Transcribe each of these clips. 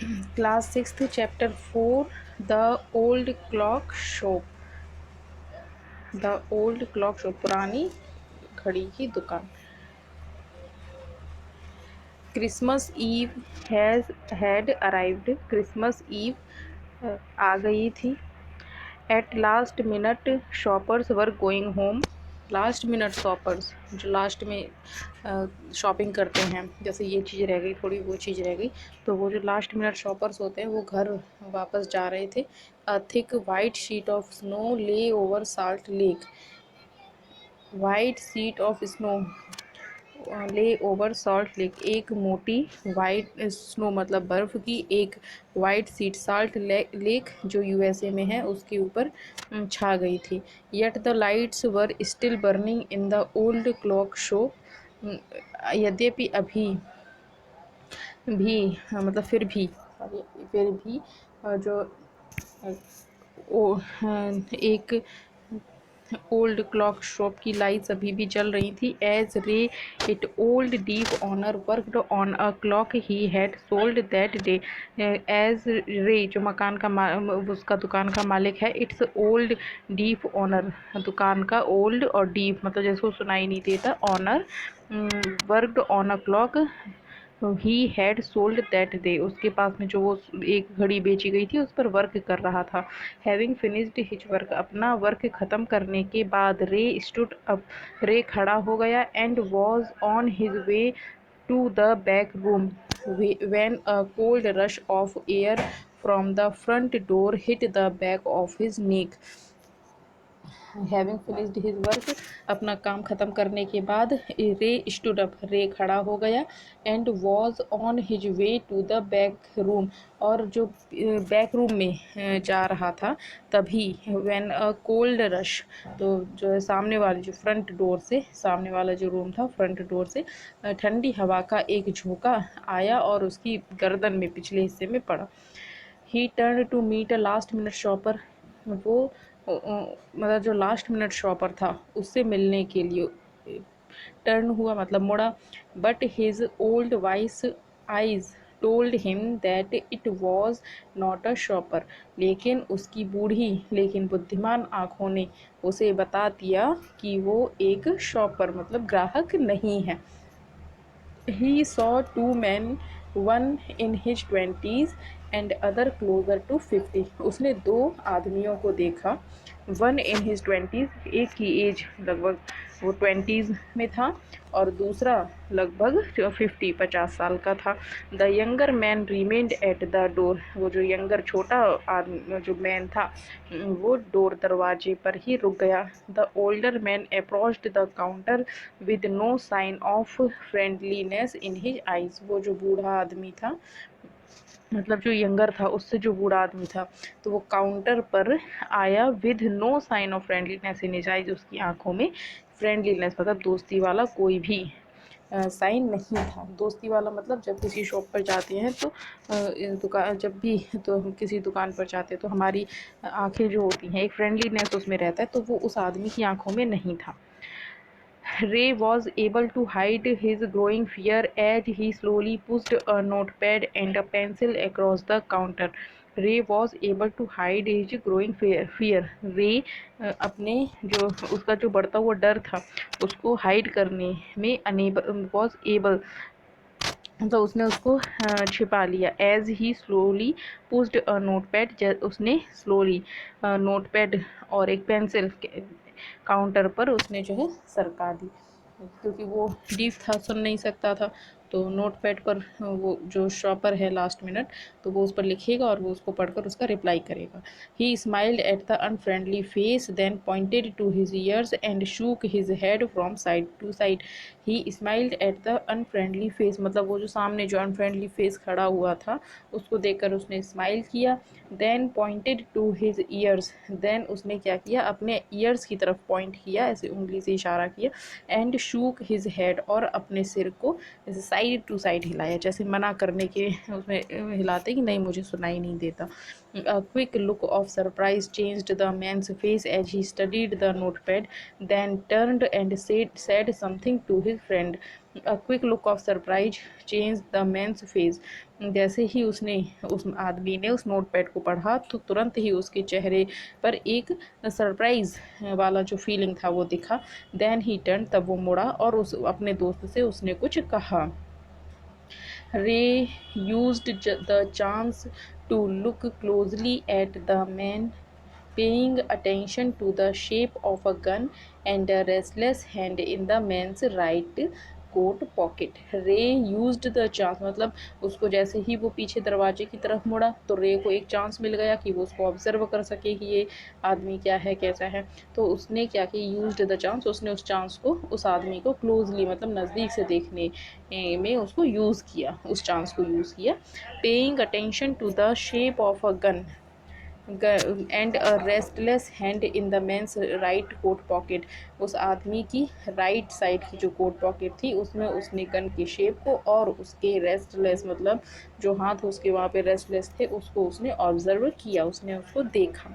Class 6th chapter 4 the old clock shop. The old clock shop, पुरानी घड़ी की दुकान। Christmas Eve had arrived. Christmas Eve आ गई थी। At last minute shoppers were going home. Last minute shoppers, जो last में shopping करते हैं, जैसे ये चीज़ रह गई थोड़ी, वो चीज़ रह गई, तो वो जो लास्ट मिनट शॉपर्स होते हैं वो घर वापस जा रहे थे। A thick white sheet of snow lay over Salt Lake. White sheet of snow lay over Salt Lake. एक मोटी वाइट स्नो मतलब बर्फ़ की एक वाइट सीट साल्ट लेक जो यूएसए में है उसके ऊपर छा गई थी। Yet the lights were still burning in the old clock shop. यद्यपि अभी भी मतलब फिर भी जो एक ओल्ड क्लॉक शॉप की लाइट्स अभी भी जल रही थी। As Ray it old deep owner worked on a clock he had sold that day. As Ray जो मकान का उसका दुकान का मालिक है, इट्स ओल्ड डीप ऑनर, दुकान का ओल्ड और डीप मतलब जैसे वो सुनाई नहीं देता, owner worked on a clock he had sold that day. उसके पास में जो वो एक घड़ी बेची गई थी उस पर वर्क कर रहा था। हैविंग फिनिश्ड हिज वर्क, अपना वर्क ख़त्म करने के बाद रे स्टूड अप, रे खड़ा हो गया। And was on his way to the back room when a cold rush of air from the front door hit the back of his neck. Having finished his work, अपना काम ख़त्म करने के बाद रे स्टूड अप, रे खड़ा हो गया। And was on his way to the back room, और जो बैक रूम में जा रहा था तभी व्हेन अ कोल्ड रश, तो जो है सामने वाले जो फ्रंट डोर से, सामने वाला जो रूम था फ्रंट डोर से ठंडी हवा का एक झोंका आया और उसकी गर्दन में पिछले हिस्से में पड़ा। He turn to meet a last minute shopper, वो मतलब जो लास्ट मिनट शॉपर था उससे मिलने के लिए टर्न हुआ मतलब मुड़ा। But his old vice eyes told him that it was not a shopper, लेकिन उसकी बूढ़ी लेकिन बुद्धिमान आँखों ने उसे बता दिया कि वो एक शॉपर मतलब ग्राहक नहीं है। He saw two men, one in his 20s and other closer to 50. उसने दो आदमियों को देखा। वन इन हिज 20s, एक की एज लगभग वो 20s में था और दूसरा लगभग 50 साल का था। The younger man remained at the door, वो जो यंगर छोटा आदमी जो मैन था वो डोर दरवाजे पर ही रुक गया। The older man approached the counter with no sign of friendliness in his eyes. वो जो बूढ़ा आदमी था, मतलब जो यंगर था उससे जो बूढ़ा आदमी था, तो वो काउंटर पर आया with no sign of friendliness in his eyes, उसकी आंखों में फ्रेंडलीनेस मतलब दोस्ती वाला कोई भी साइन नहीं था। दोस्ती वाला मतलब जब किसी शॉप पर जाते हैं तो दुकान जब भी तो हम किसी दुकान पर जाते हैं तो हमारी आंखें जो होती हैं एक फ्रेंडलीनेस उसमें रहता है, तो वो उस आदमी की आंखों में नहीं था। Ray was able to hide his growing fear as he slowly pushed a notepad and a pencil across the counter. Ray was able to hide his growing fear. Ray अपने जो उसका जो बढ़ता हुआ डर था उसको हाइड करने में अनेबल, was able, तो उसने उसको छिपा लिया। As he slowly pushed a notepad, उसने स्लोली नोटपैड और एक पेंसिल काउंटर पर उसने जो है सरका दी, क्योंकि वो डीफ था सुन नहीं सकता था, तो नोटपैड पर वो जो शॉपर है लास्ट मिनट तो वो उस पर लिखेगा और वो उसको पढ़कर उसका रिप्लाई करेगा। He smiled at the unfriendly face then pointed to his ears and shook his head from side to side. He smiled at the unfriendly face मतलब वो जो सामने जो अनफ्रेंडली फेस खड़ा हुआ था उसको देखकर उसने स्माइल किया। Then pointed to his ears, then उसने क्या किया, अपने ईयर्स की तरफ पॉइंट किया, ऐसे उंगली से इशारा किया। एंड शूक हिज हेड, और अपने सिर को ऐसे साइड टू साइड हिलाया, जैसे मना करने के उसमें हिलाते कि नहीं मुझे सुनाई नहीं देता। A quick look of surprise changed the man's face as he studied the notepad, then turned and said something to his friend. A quick look of surprise change the man's face. जैसे ही उसने उस आदमी ने उस notepad को पढ़ा तो तुरंत ही उसके चेहरे पर एक सरप्राइज वाला जो फीलिंग था वो दिखा। देन ही टर्न, तब वो मुड़ा और उस अपने दोस्त से उसने कुछ कहा। Ray used the chance to look closely at the man, paying attention to the shape of a gun and a restless hand in the man's right coat pocket. Ray used the chance मतलब उसको जैसे ही वो पीछे दरवाजे की तरफ मुड़ा तो रे को एक चांस मिल गया कि वो उसको ऑब्जर्व कर सके कि ये आदमी क्या है कैसा है। तो उसने क्या किया, यूज्ड द चांस, उसने उस चांस को उस आदमी को क्लोजली मतलब नज़दीक से देखने में उसको यूज़ किया, उस चांस को यूज़ किया। Paying attention to the shape of a gun and a restless hand in the men's right coat pocket. उस आदमी की राइट साइड की जो कोट पॉकेट थी उसमें उसने गन की शेप को और उसके रेस्टलेस मतलब जो हाथ उसके वहाँ पे रेस्टलेस थे उसको उसने ऑब्जर्व किया, उसने उसको देखा।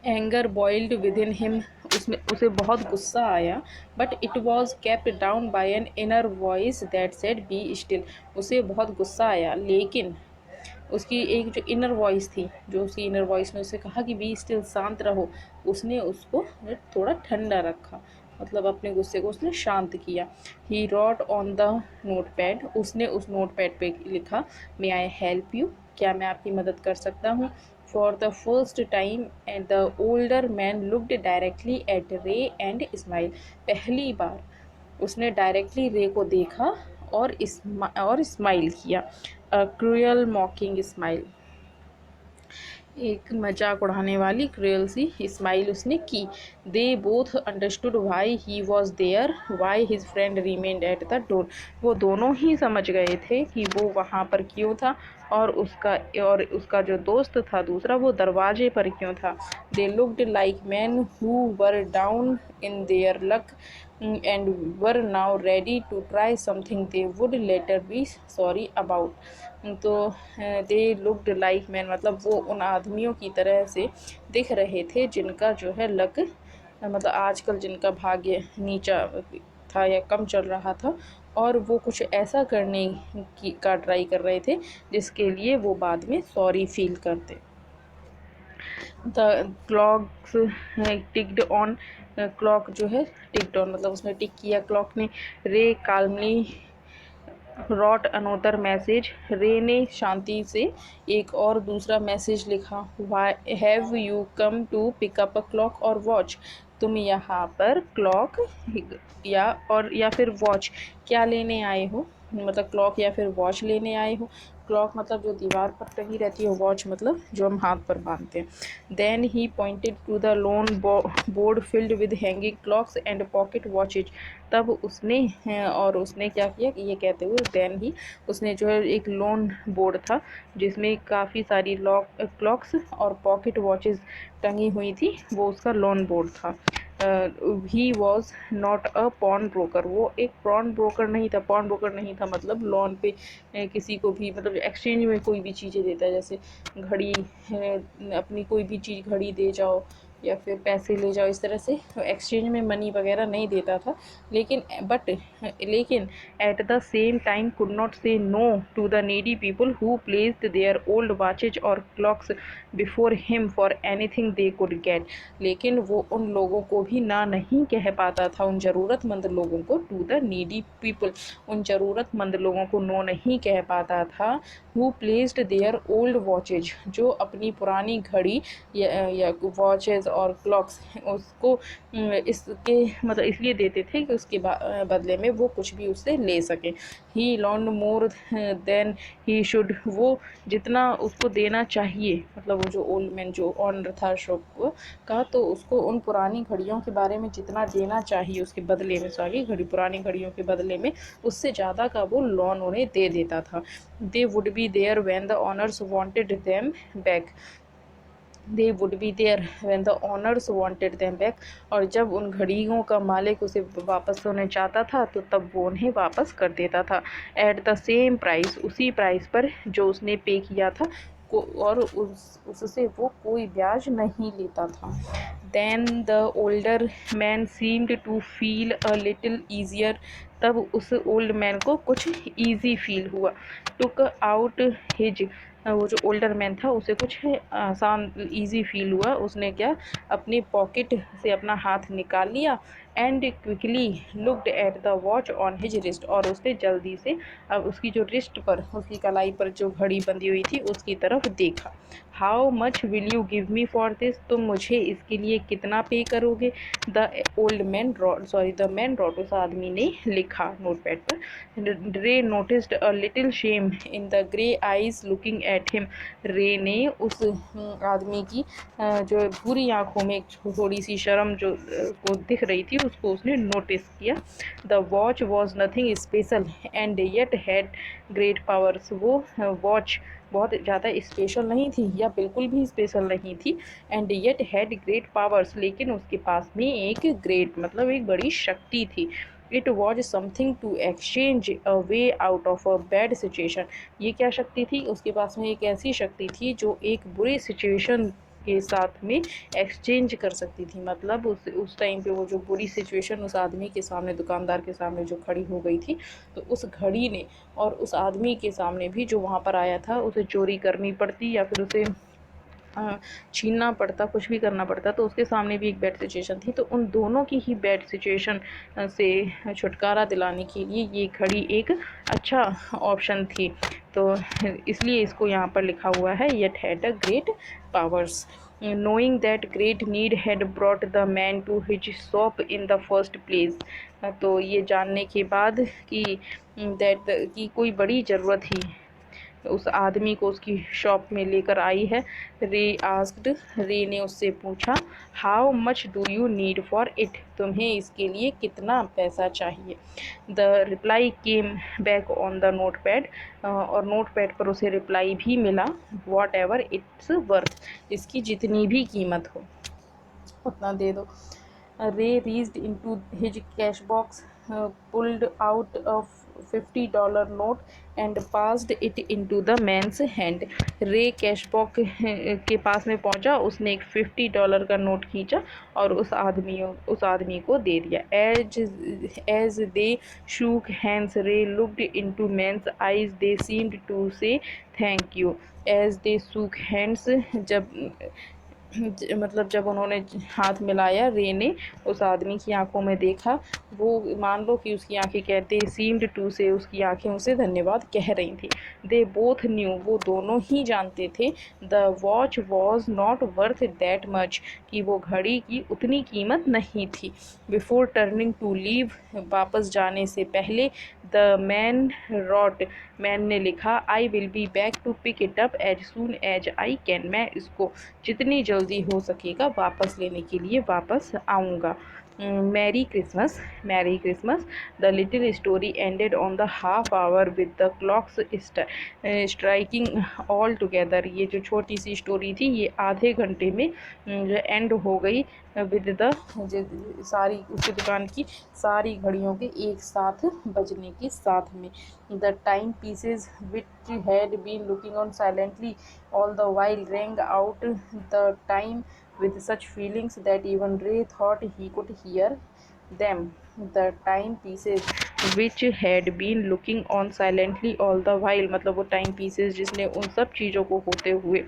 Anger boiled with in him, उसमें उसे बहुत गुस्सा आया। But it was kept down by an inner voice that said be still. उसे बहुत गुस्सा आया लेकिन उसकी एक जो इनर वॉइस थी, जो उसकी इनर वॉइस ने उसे कहा कि बी स्टिल, शांत रहो, उसने उसको थोड़ा ठंडा रखा, मतलब अपने गुस्से को उसने शांत किया। He wrote on the note pad, उसने उस नोट पैड पे लिखा, मे आई हेल्प यू, क्या मैं आपकी मदद कर सकता हूँ। For the first time and the older man looked directly at रे एंड स्माइल। पहली बार उसने डायरेक्टली रे को देखा और स्माइल किया। अ क्रूअल मॉकिंग स्माइल, एक मजाक उड़ाने वाली क्रूअल सी स्माइल उसने की। They both understood why he was there, why his friend remained at the door. वो दोनों ही समझ गए थे कि वो वहाँ पर क्यों था और उसका जो दोस्त था दूसरा वो दरवाजे पर क्यों था। They looked like man who were down in their luck and were now ready to try something they would later be sorry about. तो दे लुक्ड लाइक मैन मतलब वो उन आदमियों की तरह से दिख रहे थे जिनका जो है लक मतलब आजकल जिनका भाग्य नीचा था या कम चल रहा था और वो कुछ ऐसा करने की का ट्राई कर रहे थे जिसके लिए वो बाद में सॉरी फील करते। The clocks ticked on, clock जो है टिक्ड ऑन मतलब उसने टिक किया क्लॉक ने। रे काल्मली रॉट अनोदर मैसेज, रे ने शांति से एक और दूसरा मैसेज लिखा। Why have you come to pick up a clock और वॉच, तुम यहाँ पर क्लॉक या फिर वॉच क्या लेने आए हो, मतलब क्लॉक या फिर वॉच लेने आए हो। क्लॉक मतलब जो दीवार पर टंगी रहती है, वॉच मतलब जो हम हाथ पर बांधते हैं। Then he pointed to the loan board filled with hanging clocks and pocket watches. तब उसने और उसने क्या किया कि ये कहते हुए देन ही उसने जो है एक लोन बोर्ड था जिसमें काफ़ी सारी क्लॉक्स और पॉकेट वॉचेस टंगी हुई थी, वो उसका लोन बोर्ड था। He was not a pawn broker, वो एक पॉन ब्रोकर नहीं था। पॉन ब्रोकर नहीं था मतलब लोन पे किसी को भी मतलब एक्सचेंज में कोई भी चीज़ें देता है, जैसे घड़ी अपनी कोई भी चीज़ घड़ी दे जाओ या फिर पैसे ले जाओ, इस तरह से एक्सचेंज में मनी वगैरह नहीं देता था। लेकिन at the same time could not say no to the needy people who placed their old watches और clocks before him for anything they could get. लेकिन वो उन लोगों को भी ना नहीं कह पाता था, उन ज़रूरतमंद लोगों को, टू द नीडी पीपल, उन ज़रूरतमंद लोगों को नो नहीं कह पाता था। Who placed their old watches, जो अपनी पुरानी घड़ी या वॉचेज और क्लॉक्स उसको इसके मतलब इसलिए देते थे कि उसके बदले में वो कुछ भी उससे ले सकें। He loaned more than he should, वो जितना उसको देना चाहिए मतलब वो जो ओल्ड मैन जो ऑनर था शॉप का, तो उसको उन पुरानी घड़ियों के बारे में जितना देना चाहिए उसके बदले में, सॉरी पुरानी घड़ियों के बदले में उससे ज़्यादा का वो लोन उन्हें दे देता था। They would be there when the owners wanted them back, they would be there when the owners wanted them back, और जब उन घड़ियों का मालिक उसे वापस होने चाहता था तो तब वो उन्हें वापस कर देता था। एट द सेम प्राइस, उसी प्राइस पर जो उसने पे किया था और उससे वो कोई ब्याज नहीं लेता था। Then the older man seemed to feel a little easier. तब उस ओल्ड मैन को कुछ ईजी फील हुआ. टुक आउट हिज, वो जो ओल्डर मैन था उसे कुछ आसान ईजी फील हुआ. उसने क्या, अपनी पॉकेट से अपना हाथ निकाल लिया. And quickly looked at the watch on his wrist, और उसने जल्दी से अब उसकी जो रिस्ट पर, उसकी कलाई पर जो घड़ी बंधी हुई थी उसकी तरफ देखा. How much will you give me for this, तुम मुझे इसके लिए कितना पे करोगे. The old man the man wrote, उस आदमी ने लिखा नोटपैड पर. Ray noticed a little shame in the grey eyes looking at him. Ray ने उस आदमी की जो बुरी आंखों में थोड़ी सी शर्म जो को दिख रही थी उसको उसने नोटिस किया. The watch was nothing special and yet had great powers, वो वॉच बहुत ज़्यादा स्पेशल नहीं थी या बिल्कुल भी स्पेशल नहीं थी. And yet had great powers, लेकिन उसके पास में एक ग्रेट मतलब एक बड़ी शक्ति थी. It was something to exchange a way out of a bad situation. ये क्या शक्ति थी, उसके पास में एक ऐसी शक्ति थी जो एक बुरे सिचुएशन के साथ में एक्सचेंज कर सकती थी. मतलब उस टाइम पे वो जो बुरी सिचुएशन उस आदमी के सामने, दुकानदार के सामने जो खड़ी हो गई थी, तो उस घड़ी ने और उस आदमी के सामने भी जो वहाँ पर आया था, उसे चोरी करनी पड़ती या फिर उसे छीनना पड़ता, कुछ भी करना पड़ता, तो उसके सामने भी एक बैड सिचुएशन थी. तो उन दोनों की ही बैड सिचुएशन से छुटकारा दिलाने के लिए ये घड़ी एक अच्छा ऑप्शन थी. तो इसलिए इसको यहाँ पर लिखा हुआ है yet had a great powers. knowing that great need had brought the man to his shop in the first place. तो ये जानने के बाद कि कोई बड़ी ज़रूरत ही उस आदमी को उसकी शॉप में लेकर आई है. रे आस्क्ड, रे ने उससे पूछा. How much do you need for it, तुम्हें इसके लिए कितना पैसा चाहिए. The reply came back on the note pad, और नोट पैड पर उसे रिप्लाई भी मिला. वॉट एवर इट्स वर्थ, इसकी जितनी भी कीमत हो उतना दे दो. Ray reached into his cash box, pulled out a $50 note and passed it into the man's hand. Ray cash box के पास में पहुंचा, उसने एक $50 का नोट खींचा और उस आदमी को दे दिया. As they shook hands, Ray looked into man's eyes, they seemed to say thank you. As they shook hands, मतलब जब उन्होंने हाथ मिलाया, रे ने उस आदमी की आंखों में देखा. वो मान लो कि उसकी आंखें कहते सीम्ड टू से, उसकी आंखें उसे धन्यवाद कह रही थी. दे बोथ न्यू, वो दोनों ही जानते थे. The watch was not worth that much, कि वो घड़ी की उतनी कीमत नहीं थी. बिफोर टर्निंग टू लीव, वापस जाने से पहले, द मैन रॉट, मैन ने लिखा. I will be back to pick it up as soon as I can, मैं इसको जितनी जल्दी हो सकेगा वापस लेने के लिए वापस आऊँगा. Merry Christmas, merry Christmas. The little story ended on the half hour with the clocks striking all together. ये जो छोटी सी स्टोरी थी ये आधे घंटे में एंड हो गई विद द सारी उसकी दुकान की सारी घड़ियों के एक साथ बजने के साथ में. The time pieces which had been looking on silently all the while rang out the time with such feelings that even Ray thought he could hear them. The time pieces which had been looking on silently all the while, मतलब वो time pieces जिसने उन सब चीज़ों को होते हुए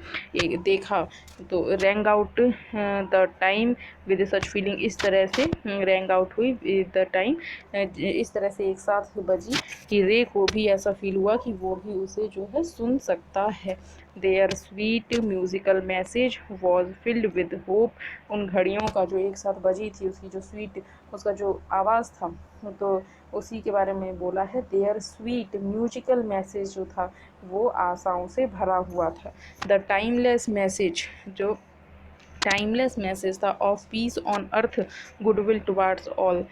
देखा, तो wrong out the time with such feeling, इस तरह से रैंग आउट हुई द टाइम, इस तरह से एक साथ बजी कि रे को भी ऐसा फील हुआ कि वो भी उसे जो है सुन सकता है. Their sweet musical message was filled with hope, उन घड़ियों का जो एक साथ बजी थी उसकी जो स्वीट, उसका जो आवाज़ था, तो उसी के बारे में बोला है. देयर स्वीट म्यूजिकल मैसेज जो था वो आशाओं से भरा हुआ था. द टाइमलेस मैसेज, जो टाइमलेस मैसेज था of peace on earth goodwill towards all,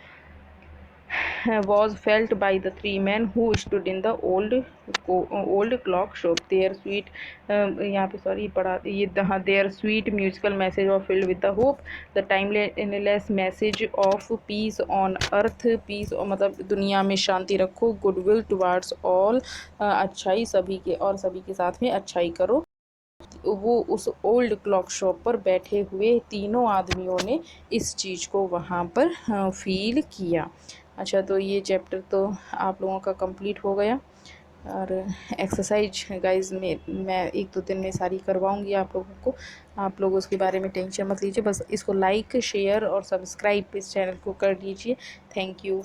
was felt by the three men who stood in the old clock shop. Their sweet यहाँ पे सॉरी पढ़ा ये their sweet musical message was filled with the hope. The timeless message of peace on earth, peace मतलब दुनिया में शांति रखो, goodwill towards all अच्छाई सभी के और सभी के साथ में अच्छाई करो. वो उस ओल्ड क्लॉक शॉप पर बैठे हुए तीनों आदमियों ने इस चीज़ को वहाँ पर फील किया। अच्छा, तो ये चैप्टर तो आप लोगों का कंप्लीट हो गया। और एक्सरसाइज गाइस में मैं 1-2 दिन में सारी करवाऊँगी आप लोगों को। आप लोग उसके बारे में टेंशन मत लीजिए, बस इसको लाइक शेयर और सब्सक्राइब इस चैनल को कर दीजिए। Thank you.